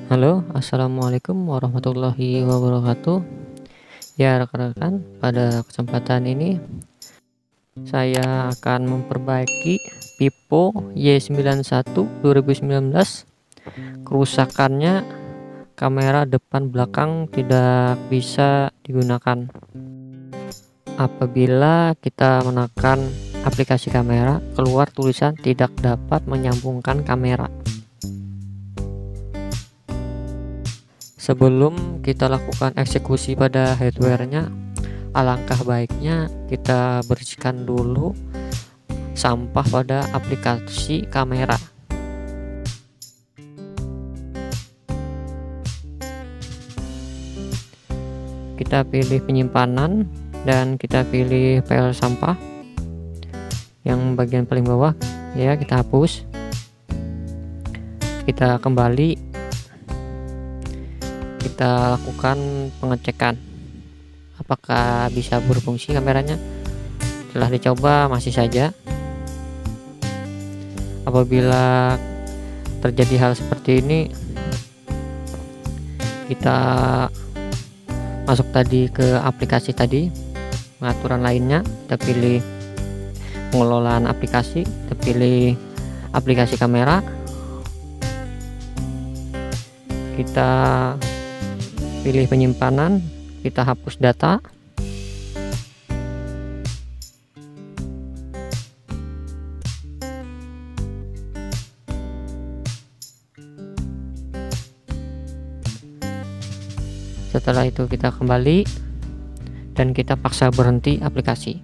Halo, assalamualaikum warahmatullahi wabarakatuh. Ya, rekan-rekan, pada kesempatan ini saya akan memperbaiki Vivo Y91 2019. Kerusakannya, kamera depan belakang tidak bisa digunakan. Apabila kita menekan aplikasi kamera, keluar tulisan tidak dapat menyambungkan kamera. Sebelum kita lakukan eksekusi pada hardware-nya, alangkah baiknya kita bersihkan dulu sampah pada aplikasi kamera. Kita pilih penyimpanan dan kita pilih file sampah yang bagian paling bawah, ya, kita hapus. Kita kembali, kita lakukan pengecekan apakah bisa berfungsi kameranya. Setelah dicoba masih saja. Apabila terjadi hal seperti ini, kita masuk tadi ke aplikasi tadi, pengaturan lainnya, kita pilih pengelolaan aplikasi, kita pilih aplikasi kamera, kita pilih penyimpanan, kita hapus data, setelah itu kita kembali dan kita paksa berhenti aplikasi.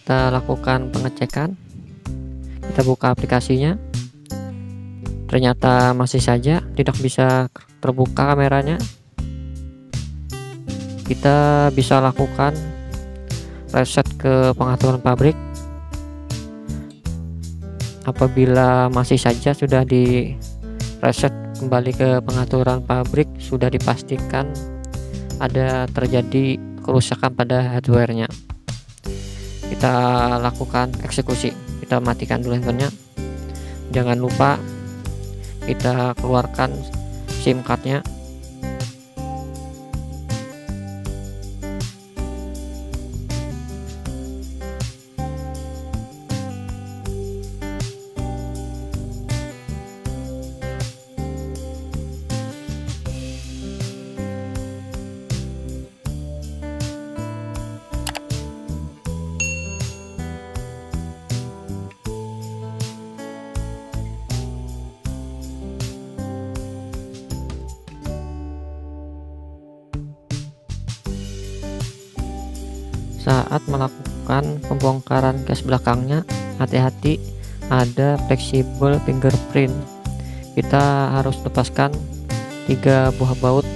Kita lakukan pengecekan, kita buka aplikasinya, ternyata masih saja tidak bisa terbuka kameranya. Kita bisa lakukan reset ke pengaturan pabrik. Apabila masih saja sudah di reset kembali ke pengaturan pabrik, sudah dipastikan ada terjadi kerusakan pada hardware-nya. Kita lakukan eksekusi, kita matikan dulu handphonenya. Jangan lupa kita keluarkan SIM cardnya. Saat melakukan pembongkaran case belakangnya, hati-hati, ada fleksibel fingerprint. Kita harus lepaskan 3 buah baut.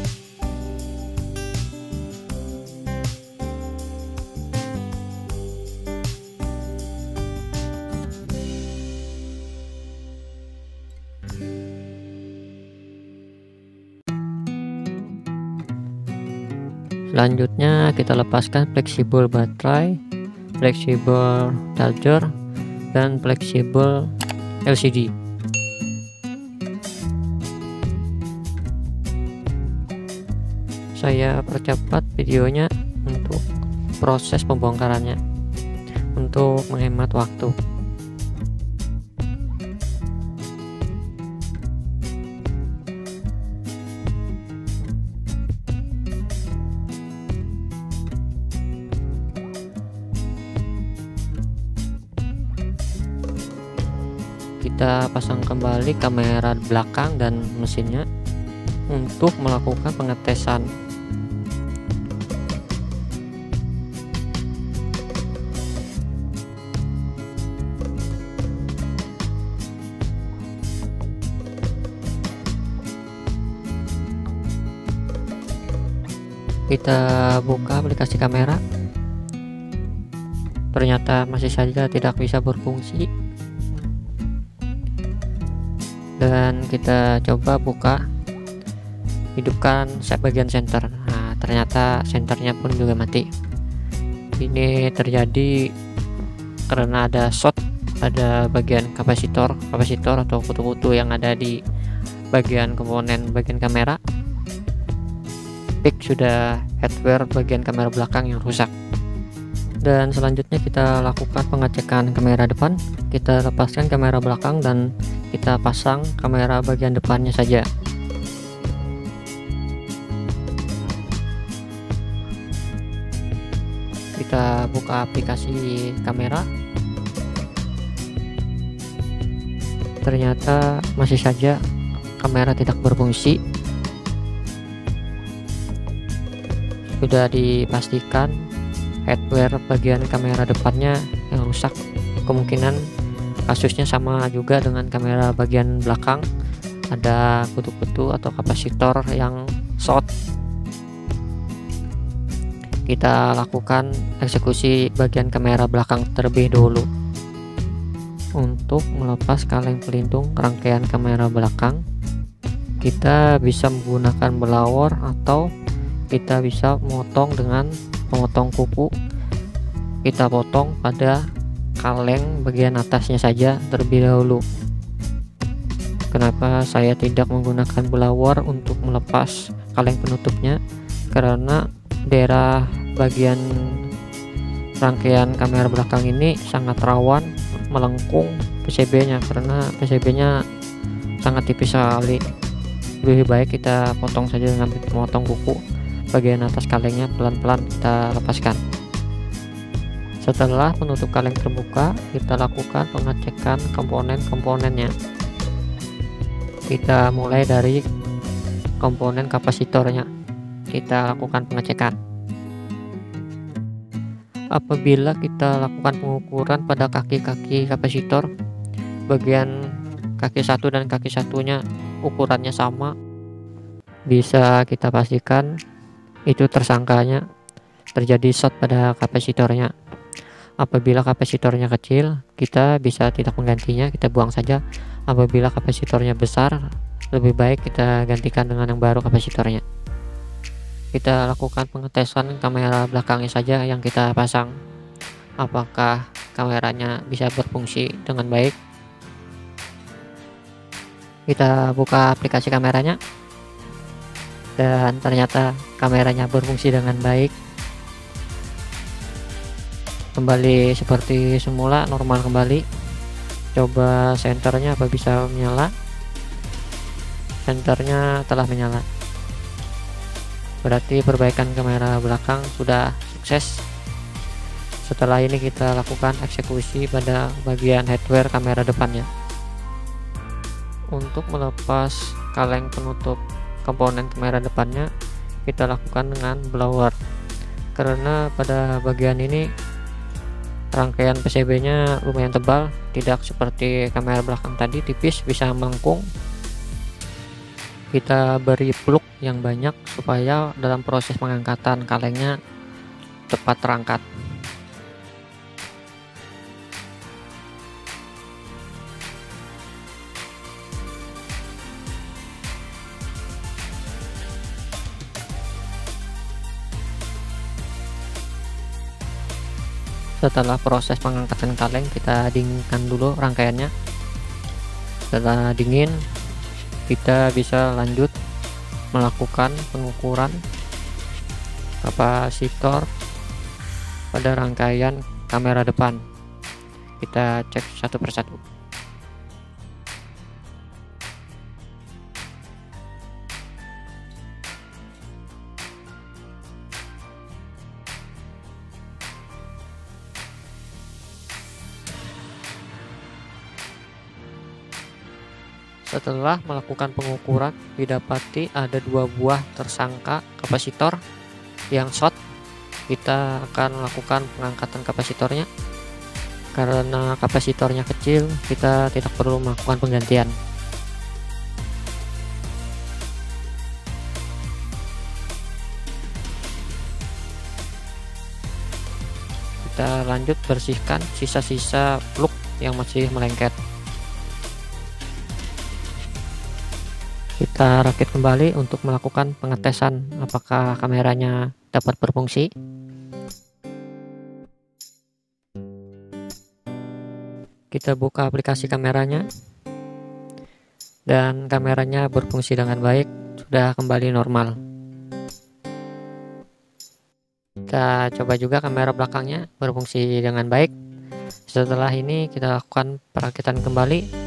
Selanjutnya kita lepaskan fleksibel baterai, fleksibel charger, dan fleksibel LCD. Saya percepat videonya untuk proses pembongkarannya untuk menghemat waktu. Kita pasang kembali kamera belakang dan mesinnya untuk melakukan pengetesan. Kita buka aplikasi kamera, ternyata masih saja tidak bisa berfungsi. Dan kita coba buka, hidupkan bagian senter. Nah, ternyata senternya pun juga mati. Ini terjadi karena ada short, ada bagian kapasitor atau kutu-kutu yang ada di bagian komponen bagian kamera. Pick sudah hardware bagian kamera belakang yang rusak. Dan selanjutnya kita lakukan pengecekan kamera depan. Kita lepaskan kamera belakang dan kita pasang kamera bagian depannya saja. Kita buka aplikasi kamera. Ternyata masih saja kamera tidak berfungsi. Sudah dipastikan hardware bagian kamera depannya yang rusak. Kemungkinan kasusnya sama juga dengan kamera bagian belakang, ada kutu-kutu atau kapasitor yang short. Kita lakukan eksekusi bagian kamera belakang terlebih dahulu. Untuk melepas kaleng pelindung rangkaian kamera belakang, kita bisa menggunakan blower atau kita bisa memotong dengan memotong kuku. Kita potong pada kaleng bagian atasnya saja terlebih dahulu. Kenapa saya tidak menggunakan blower untuk melepas kaleng penutupnya? Karena daerah bagian rangkaian kamera belakang ini sangat rawan melengkung PCB-nya, karena PCB-nya sangat tipis sekali. Lebih baik kita potong saja dengan memotong kuku. Bagian atas kalengnya pelan-pelan kita lepaskan. Setelah penutup kaleng terbuka, kita lakukan pengecekan komponen-komponennya. Kita mulai dari komponen kapasitornya. Kita lakukan pengecekan. Apabila kita lakukan pengukuran pada kaki-kaki kapasitor, bagian kaki satu dan kaki satunya ukurannya sama, bisa kita pastikan itu tersangkanya terjadi short pada kapasitornya. Apabila kapasitornya kecil, kita bisa tidak menggantinya, kita buang saja. Apabila kapasitornya besar, lebih baik kita gantikan dengan yang baru kapasitornya. Kita lakukan pengetesan kamera belakangnya saja yang kita pasang, apakah kameranya bisa berfungsi dengan baik. Kita buka aplikasi kameranya, dan ternyata kameranya berfungsi dengan baik, kembali seperti semula, normal kembali. Coba senternya apa bisa menyala. Senternya telah menyala, berarti perbaikan kamera belakang sudah sukses. Setelah ini kita lakukan eksekusi pada bagian hardware kamera depannya. Untuk melepas kaleng penutup komponen kamera depannya, kita lakukan dengan blower, karena pada bagian ini rangkaian PCB nya lumayan tebal, tidak seperti kamera belakang tadi tipis bisa melengkung. Kita beri plug yang banyak supaya dalam proses pengangkatan kalengnya cepat terangkat. Setelah proses pengangkatan kaleng, kita dinginkan dulu rangkaiannya. Setelah dingin, kita bisa lanjut melakukan pengukuran kapasitor pada rangkaian kamera depan. Kita cek satu persatu. Setelah melakukan pengukuran, didapati ada 2 buah tersangka kapasitor yang short. Kita akan melakukan pengangkatan kapasitornya. Karena kapasitornya kecil, kita tidak perlu melakukan penggantian. Kita lanjut bersihkan sisa-sisa plug yang masih melengket. Kita rakit kembali untuk melakukan pengetesan apakah kameranya dapat berfungsi. Kita buka aplikasi kameranya, dan kameranya berfungsi dengan baik, sudah kembali normal. Kita coba juga kamera belakangnya berfungsi dengan baik. Setelah ini kita lakukan perakitan kembali.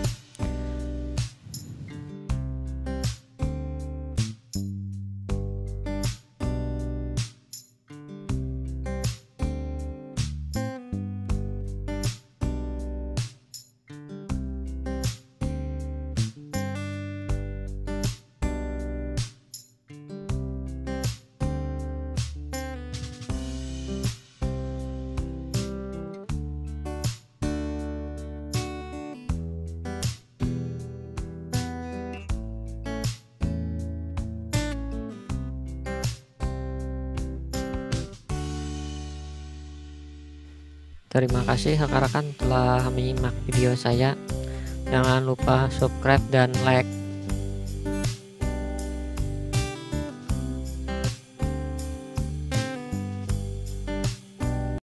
Terima kasih rekan-rekan telah menyimak video saya. Jangan lupa subscribe dan like.